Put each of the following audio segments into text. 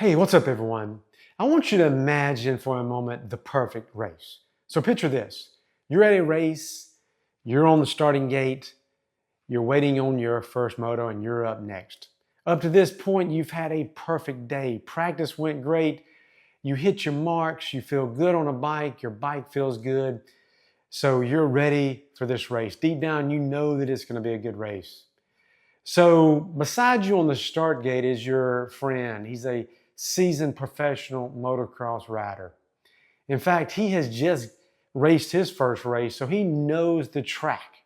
Hey, what's up, everyone? I want you to imagine for a moment the perfect race. So picture this. You're at a race, you're on the starting gate, you're waiting on your first moto, and you're up next. Up to this point, you've had a perfect day. Practice went great. You hit your marks, you feel good on a bike, your bike feels good. So you're ready for this race. Deep down, you know that it's going to be a good race. So beside you on the start gate is your friend. He's a seasoned professional motocross rider. In fact, he has just raced his first race, so he knows the track.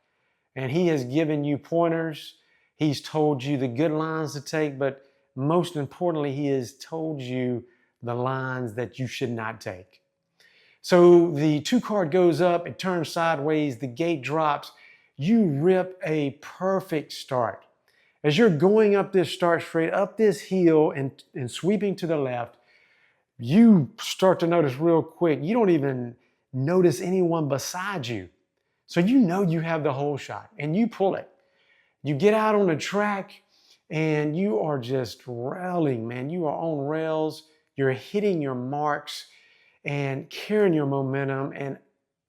And he has given you pointers. He's told you the good lines to take, but most importantly, he has told you the lines that you should not take. So the two card goes up, it turns sideways, the gate drops. You rip a perfect start. As you're going up this start straight, up this hill and sweeping to the left, you start to notice real quick, you don't even notice anyone beside you. So you know you have the whole shot and you pull it. You get out on the track and you are just railing, man. You are on rails, you're hitting your marks and carrying your momentum, and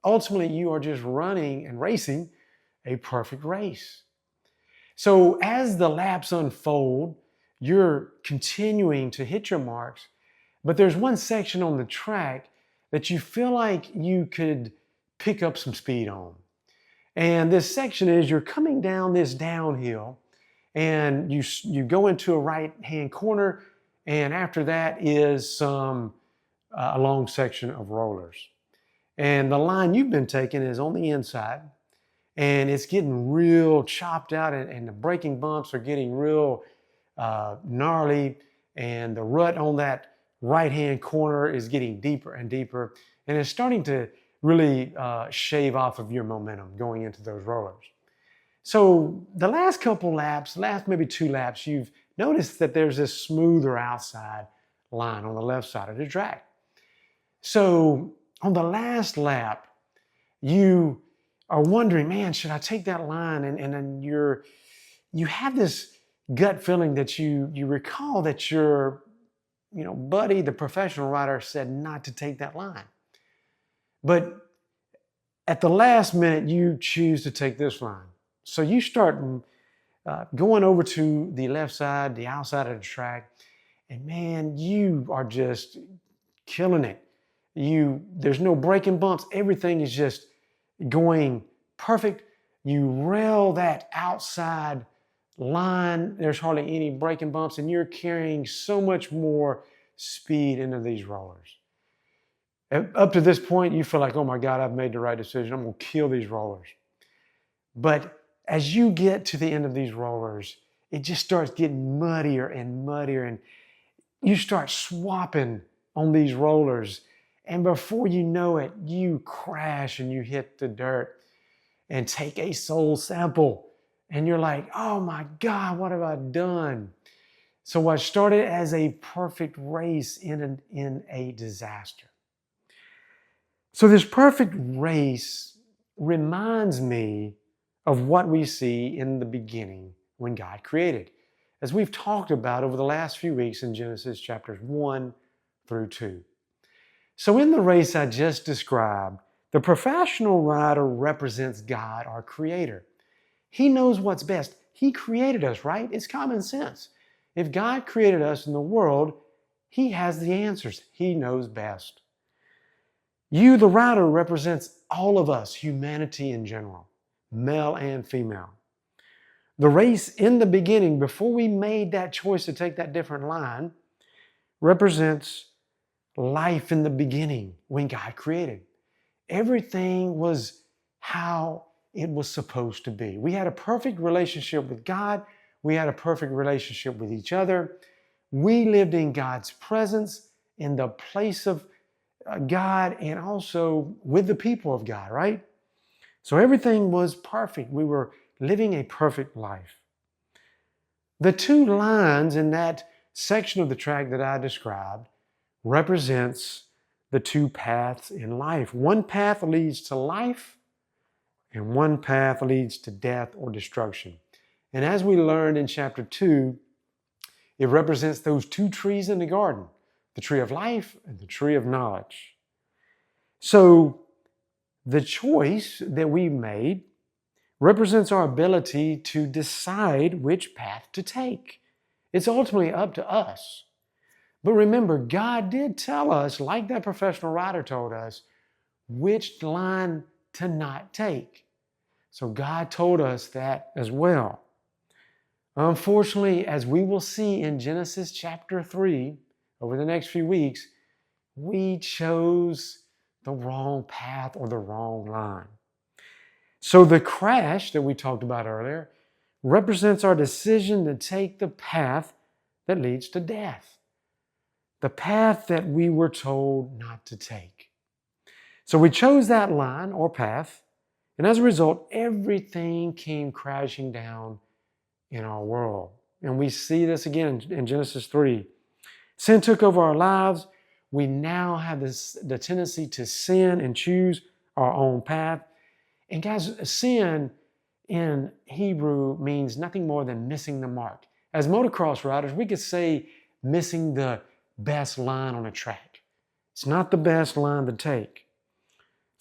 ultimately you are just running and racing a perfect race. So as the laps unfold, you're continuing to hit your marks, but there's one section on the track that you feel like you could pick up some speed on. And this section is you're coming down this downhill and you go into a right-hand corner, and after that is a long section of rollers. And the line you've been taking is on the inside, and it's getting real chopped out, and the braking bumps are getting real gnarly, and the rut on that right-hand corner is getting deeper and deeper, and it's starting to really shave off of your momentum going into those rollers. So the last couple laps, last maybe 2 laps, you've noticed that there's this smoother outside line on the left side of the track. So on the last lap, you are wondering, man, should I take that line? And then you have this gut feeling that you recall that your buddy, the professional rider, said not to take that line. But at the last minute, you choose to take this line. So you start going over to the left side, the outside of the track, and man, you are just killing it. There's no braking bumps. Everything is just going perfect. You rail that outside line. There's hardly any braking bumps, and you're carrying so much more speed into these rollers. Up to this point, you feel like, oh my God, I've made the right decision. I'm going to kill these rollers. But as you get to the end of these rollers, it just starts getting muddier and muddier, and you start swapping on these rollers. And before you know it, you crash and you hit the dirt and take a soul sample. And you're like, oh my God, what have I done? So what started as a perfect race ended in a disaster. So this perfect race reminds me of what we see in the beginning when God created, as we've talked about over the last few weeks in Genesis chapters 1 through 2. So in the race I just described, the professional rider represents God, our Creator. He knows what's best. He created us, right? It's common sense. If God created us in the world, He has the answers. He knows best. You, the rider, represents all of us, humanity in general, male and female. The race in the beginning, before we made that choice to take that different line, represents life in the beginning when God created. Everything was how it was supposed to be. We had a perfect relationship with God. We had a perfect relationship with each other. We lived in God's presence, in the place of God, and also with the people of God, right? So everything was perfect. We were living a perfect life. The 2 lines in that section of the track that I described represents the 2 paths in life. One path leads to life, and one path leads to death or destruction. And as we learned in chapter 2, it represents those 2 trees in the garden. the tree of life and the tree of knowledge. So the choice that we made represents our ability to decide which path to take. It's ultimately up to us. But remember, God did tell us, like that professional writer told us, which line to not take. So God told us that as well. Unfortunately, as we will see in Genesis chapter 3 over the next few weeks, we chose the wrong path or the wrong line. So the crash that we talked about earlier represents our decision to take the path that leads to death, the path that we were told not to take. So we chose that line or path, and as a result, everything came crashing down in our world. And we see this again in Genesis 3. Sin took over our lives. We now have the tendency to sin and choose our own path. And guys, sin in Hebrew means nothing more than missing the mark. As motocross riders, we could say missing the best line on a track. It's not the best line to take.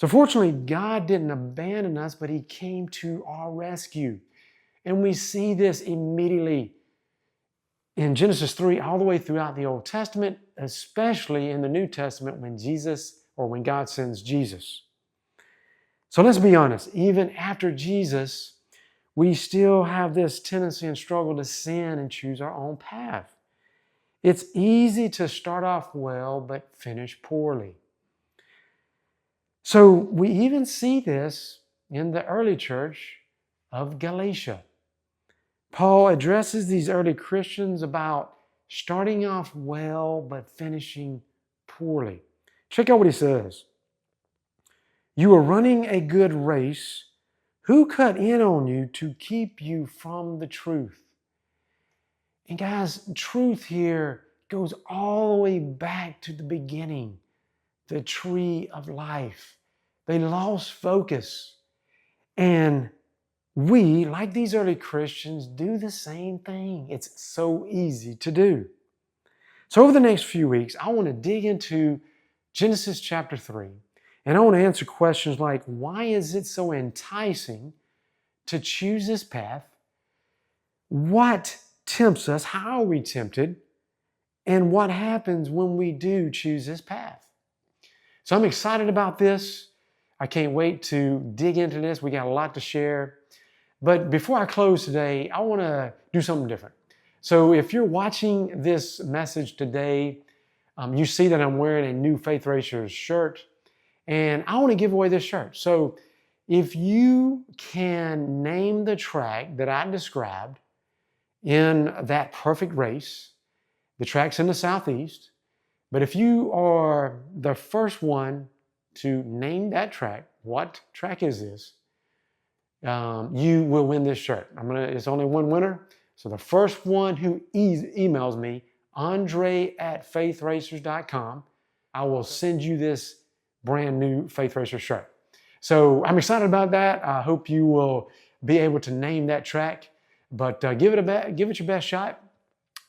So fortunately, God didn't abandon us, but He came to our rescue. And we see this immediately in Genesis 3 all the way throughout the Old Testament, especially in the New Testament when God sends Jesus. So let's be honest, even after Jesus, we still have this tendency and struggle to sin and choose our own path. It's easy to start off well, but finish poorly. So we even see this in the early church of Galatia. Paul addresses these early Christians about starting off well, but finishing poorly. Check out what he says. You are running a good race. Who cut in on you to keep you from the truth? And guys, truth here goes all the way back to the beginning, the tree of life. They lost focus. And we, like these early Christians, do the same thing. It's so easy to do. So over the next few weeks, I want to dig into Genesis chapter 3. And I want to answer questions like, why is it so enticing to choose this path? What tempts us? How are we tempted? And what happens when we do choose this path? So I'm excited about this. I can't wait to dig into this. We got a lot to share. But before I close today, I want to do something different. So if you're watching this message today, you see that I'm wearing a new Faith Racers shirt. And I want to give away this shirt. So if you can name the track that I described in that perfect race, the track's in the Southeast, but if you are the first one to name that track, what track is this? You will win this shirt. It's only one winner. So the first one who emails me, Andre@faithracers.com, I will send you this brand new Faith Racer shirt. So I'm excited about that. I hope you will be able to name that track, but give it your best shot.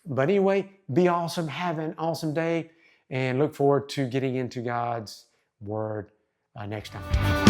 But anyway, be awesome. Have an awesome day and look forward to getting into God's Word next time.